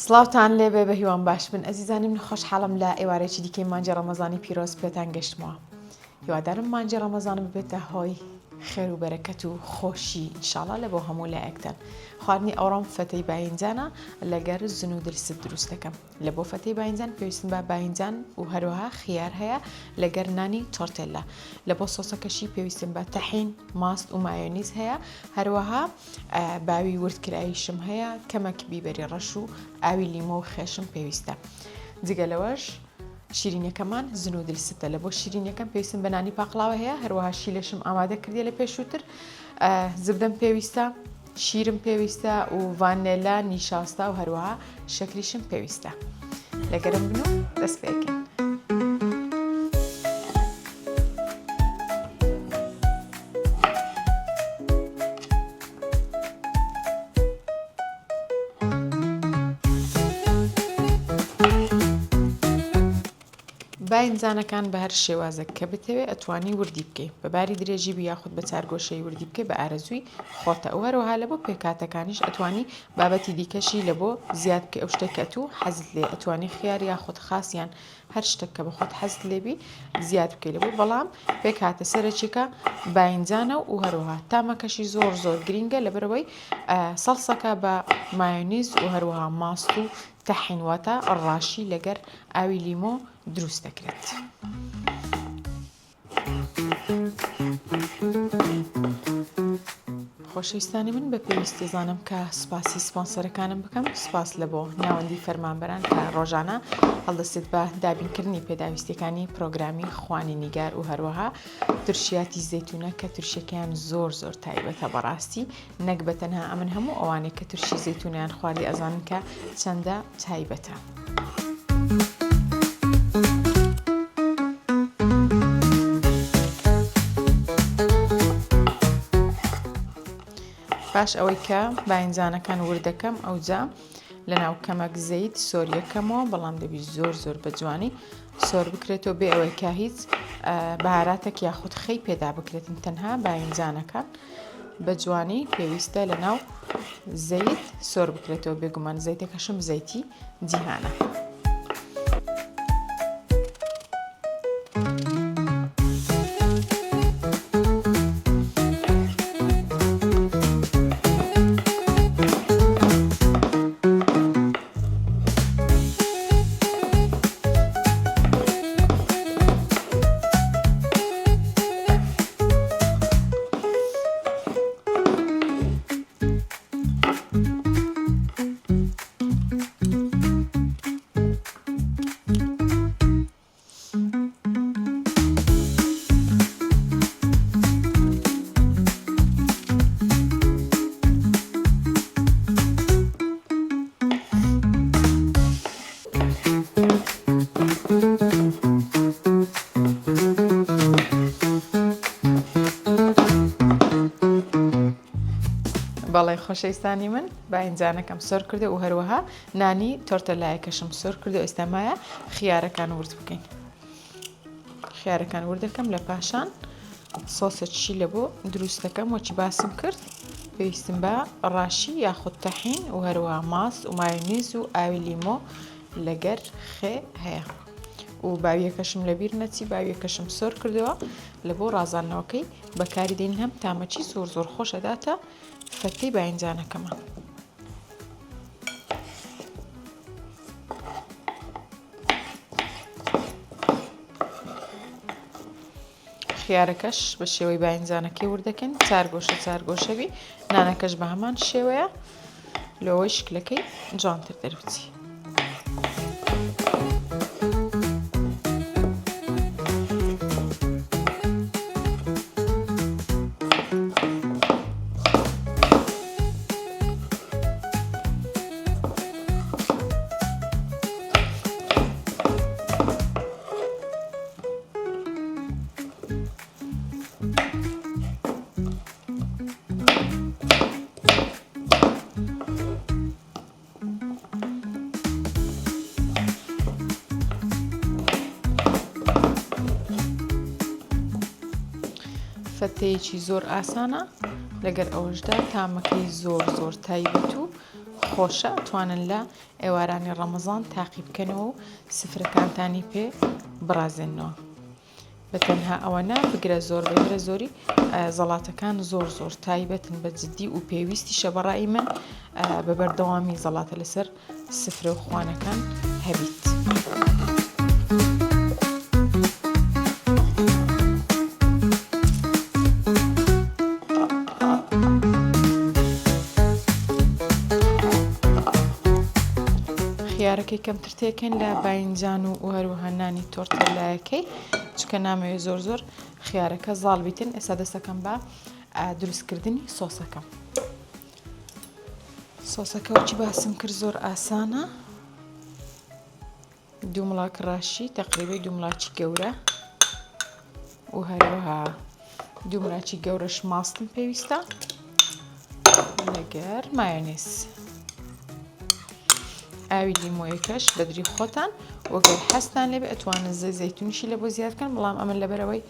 سلااوتان لێ بێ بە هیوان باش بن ئەزیزانی من خۆشحاڵم لە ئێوارێکی دیکەی مانجە ڕەمەزانی پیرۆز پێتان گەشتمەوە. هیوادارم مانجە ڕەمەزانم ببێتە هۆی خێر و بەرەکەت و خۆشی ئینشاڵڵا لە بۆ هەموو لایەکتان. خواردنی ئەوڕۆم فەتەی باینجانە لەگەر زن و دلست دروست دەکەم. لە بۆ فەتەی باینجان پێویستم بە باینجان و هەروەها خیار هەیە لەگەر نانی تۆرتێلا. لە بۆ سۆسەکەشی پێویستم بە تەحین، ماست و مایۆنیز هەیە، هەروەها باوی وردکراییشم هەیە، کەمەک بیبەری ڕەش و ئاوی لیمۆ و خێشم پێویستە. جگە لەوەش شیرینەکەمان زن و دلستە. لە بۆ شیرینەکەم پێویستم بە نانی پاقلاوە هەیە، هەروەها شیلەشم ئامادە کردێ لە پێشووتر، زبدەم پێویستە، شیرم پێویستە و ڤانێلا، نیشاستا و هەروەها شەکریشم پێویستە. لەگەرم بن و دەست پێکەین. باینجانەکان بە هەر شێوازە کە بتەوێت ئەتوانی وردی بکەیت، بەباری درێژی بە یاخود بە چارگۆشەی وردی بکەیت بە ئارەزووی خۆتە. ئەو هەروەها لە بۆ پێکاتەکانیش ئەتوانی بابەتی دیکەشی لە بۆ زیاد بکەی ئەو شتێکە تو حەزت لێ، ئەتوانی خیار یاخود خاسیان هەر شتێک کە بە خۆت حەزت لێبی زیاد بکەیت لە بۆ، بەڵام پێکاتە سەرەکیەکە باینجانە و هەروەها تامەکەشی زۆر گرینگە لەبەرەوەی سەڵسەکە بە مایۆنیز و هەروەها ماست و تەحین واتە ڕاشی لەگەر ئاوی لیمۆ دروست دەکرێت. خۆشەویستانی من بە پێویستی زانم کە سپاسی سپۆنسەرەکانم بکەم. سپاس لە بۆ ناوەندی فەرمانبەران کە ڕۆژانە هەڵدەستێت بە دابینکردنی پێداویستیەکانی پرۆگرامی خوانی نیگار و هەروەها تورشیاتی زەیتونە کە تورشیەکەیان زۆر تایبەتە بەڕاستی، نەک بە تەنها ئەمن هەموو ئەوانەی کە تورشی زەیتونیان خواردی ئەزانن کە چەندە تایبەتە. باش ئەوەی کە باینجانەکان وردەکەم ئەوجا لە ناو کەمەک زەیت سۆریەکەمەوە، بەڵام دەبی زۆر بە جوانی سۆر بکرێتەوە بێ ئەوەی کە هیچ بەهاراتێک یاخود خەی پێدا بکرێتن. تەنها باینجانەکان بە جوانی پێویستە لە ناو زەیت سۆر بکرێتەوە، بێگومان زەیتەکەشم زەیتی جیهانە. بەڵێ خۆشەویستانی من باینجانەکەم سۆر کردو و هەروەها نانی تۆرتەلایەکەشم سۆر کردو. ئێستا مایە خیارەکان ورد بکەین. خیارەکان وردەکەم لە پاشان سۆسەچی لە بۆ دروست دەکەم وەکی باسم کرد. پێویستم بە ڕاشی یاخود تەحین و هەروەها ماست و مایۆنیز و ئاوی لیمۆ لەگەر خێ هەیە و باویەکەشم لەبیر نەچی، باویەکەشم سۆر کردەوە لە بۆ ڕازاندنەوەکەی بەکاری دێن هەم تامەچی زۆر خۆشەداتە فەتەی باینجانەکەمان. خیارەکەش بە شێوەی باینجانەکەی وردەکەن، چارگۆشەوی، نانەکەش بە هەمان شێوەیە لەوەی شکلەکەی جوانتر دەروچی. فەتەیەکی زۆر ئاسانە، لەگەر ئەوەشدا تامەکەی زۆر تایبەت و خۆشە توانن لە ئێوارانی ڕەمەزان تاقی بکەنەوە و سفرەکانتانی پێ بڕازێنەوە. بەتەنها ئەوەنە بگرە زۆر بگرە زۆری زەڵاتەکان زۆر تایبەتن بە جددی و پێویستیشە بەڕای من بە بەردەوامی زەڵاتە لەسەر سفرە و خوانەکان هەبیت. خیارەکەی کەمتر تێکەن لە باینجان و هەروەها نانی تۆرتەلایەکەی چکە نامەوێت زۆر خیارەکە زاڵ بیتن. ئێستا دەستەکەم بە دروستکردنی سۆسەکەم. سۆسەکە وچی باسم کرد زۆر ئاسانە. 2 مڵاک ڕاشی تقریبا 2 مڵاکی گەورە و هەروەها 2 مڵاکی گەورەش ماستم پێویستە لەگەر مایۆنێز. ئاوی لیمۆیەکەش بە دری خۆتان وەگەر هەستان لێبێ ئەتوانن زەیتونیشی لە بۆ زیادکەن، بەڵام ئەمن لەبەرەوەی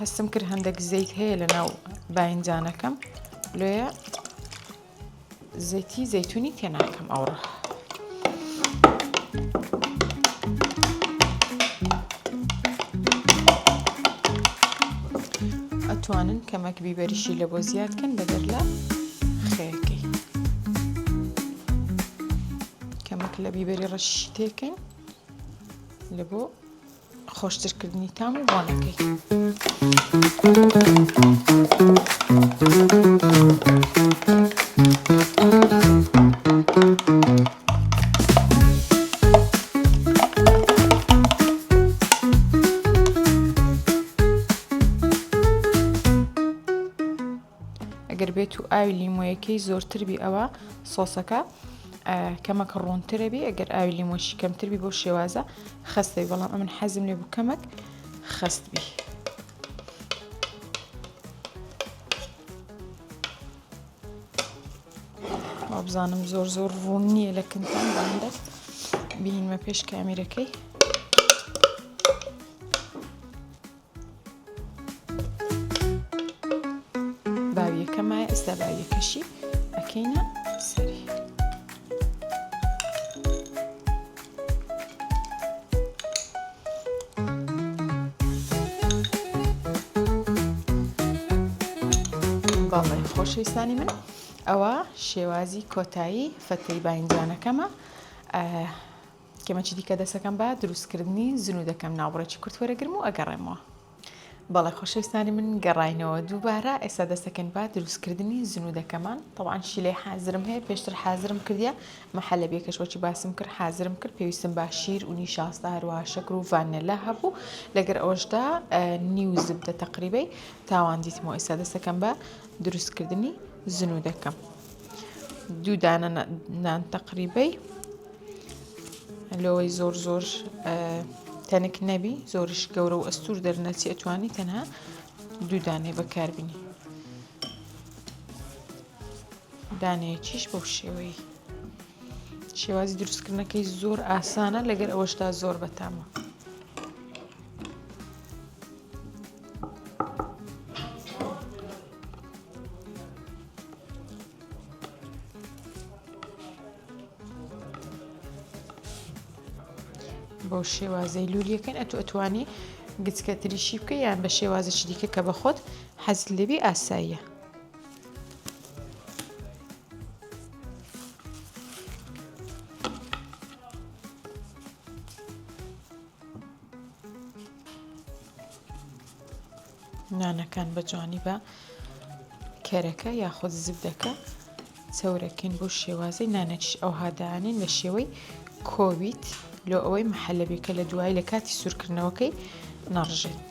هەستم کرد هەندێک زەیت هەیە لە ناو باینجانەکەم لێە زەیتی زەیتونی تێناکەم ئەوڕۆ. ئەتوانن کەمەک بیبەریشی لە بۆ زیادکەن بەدەر لە خەیەکەی. کەمەک لە بیبەری ڕەشی تێکەین لە بۆ خۆشترکردنی تام و بۆنەکەی. ئەگەر بێت و ئاوی لیمۆیەکەی زۆرتر بی ئەوە سۆسەکە کەمەک ڕوونترە بی. ئەگەر ئاوی لیمۆشی کەمتر بی بۆ شێوازە خستەی، بەڵام ئەمن حەزم لێ بوو کەمەک خست بی. بزانم زۆر ڕوون نییە لە کنتان باندەر بینمە پێش کامیرەکەی. باویەکەمایە ئێستا باویەکەشی ئەکەینە سەری. باڵی خۆشەویستانی من، ئەوە شێوازی کۆتایی فەتەی باینجانەکەمە. کەمەچی دیکە دەسەکەم بە دروستکردنی زنودەکەم ناوبڕێکی کورت وەرەگرم و ئەگەڕێمەوە. بەڵێ خۆشەویستانی من گەڕاینەوە دووبارە. ئێستا دەستەکەن بە دروستکردنی زنودەکەمان. تەواان شیلەی حازرم هەیە، پێشتر حازرم کردیە مەحەلەبیەکەش وەچی باسم کرد حازرم کرد. پێویستم با شیر و نیشاستا هەروەها شەکر و ڤانیلا هەبوو. لەگەر ئەوەشدا نیو زبدە تەقریبەی تاوان دیتمەوە. ئێستا دەستەکەم بە دروستکردنی زنودەکەم. 2 دانە نان تەقریبەی لەوەی زۆر تەنک نەبی، زۆریش گەورە و ئەستور دەرنەچی، ئەتوانی تەنها 2 دانێ بەکاربینی. دانەیەکیش بەو شێوەیە. شێوازی دروستکردنەکەی زۆر ئاسانە، لەگەر ئەوەشدا زۆر بەتامە. بۆ شێوازەی لولیەکەن ئەتوانی گچکە تریشی بکە یان بە شێوازەی دیکە کە بە خۆت حەزت لێبی ئاساییە. نانەکان بە جوانی بە کەرەکە یاخۆت زبدەکە چەورەکەین بۆ شێوازەی نانەکیش ئەو هادانین بە شێوەی کۆویت لۆ ئەوەی مەحەلەبیەکە لە دوای لە کاتی سوورکردنەوەکەی نەڕژێت.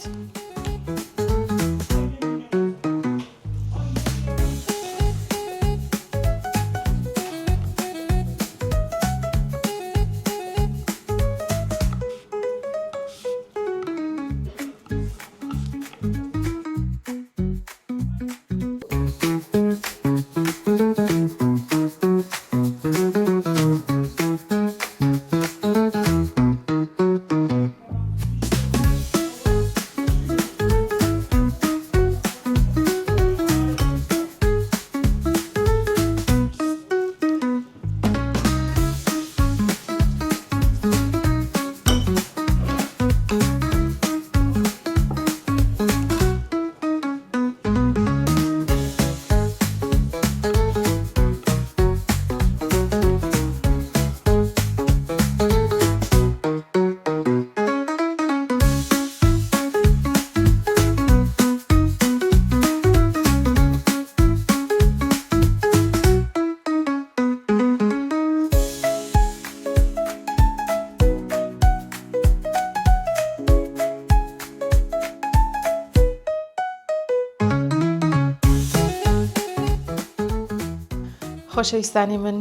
خۆشەویستانی من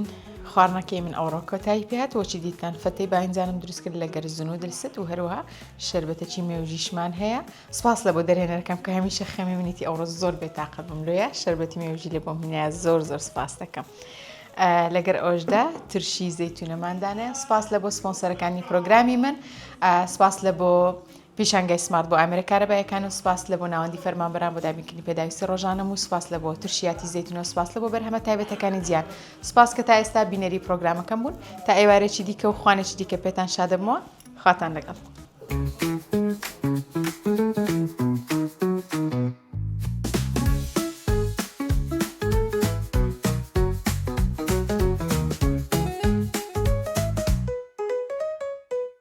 خواردنەکەی من ئەوڕۆ کۆتایی پێات وەچی دیتان فەتەی باینجانم دروست کرد لە گەرزن و دلست و هەروەها شربەتەکی مێوژیشمان هەیە. سپاس لە بۆ دەرهێنەرەکەم کە هەمیشە خەمی منیتی ئەوڕۆ زۆر بێتاقەت بم لێە شربەتی مێوژی لە بۆ منایە زۆر سپاس دەکەم. لەگەر ئەوشدا ترشی زەیتونەماندانەیە. سپاس لە بۆ سپۆنسەرەکانی پرۆگرامی من، سپاس لە بۆ پیشانگای سمارت بۆ ئامریکا بەیەکان و سپاس لە بۆ ناوەندی فەرمانبەران بۆ دابینکردنی پێداویستی ڕۆژانەم و سپاس لە بۆ ترشیاتی زەیتونە، سپاس لە بۆ بەرهەمە تایبەتەکانی جیان. سپاس کە تا ئێستا بینەری پرۆگرامەکەم بوون. تا ئێوارێکی دیکە و خوانێکی دیکە پێتان شادەبمەوە. خواتان لەگەڵ.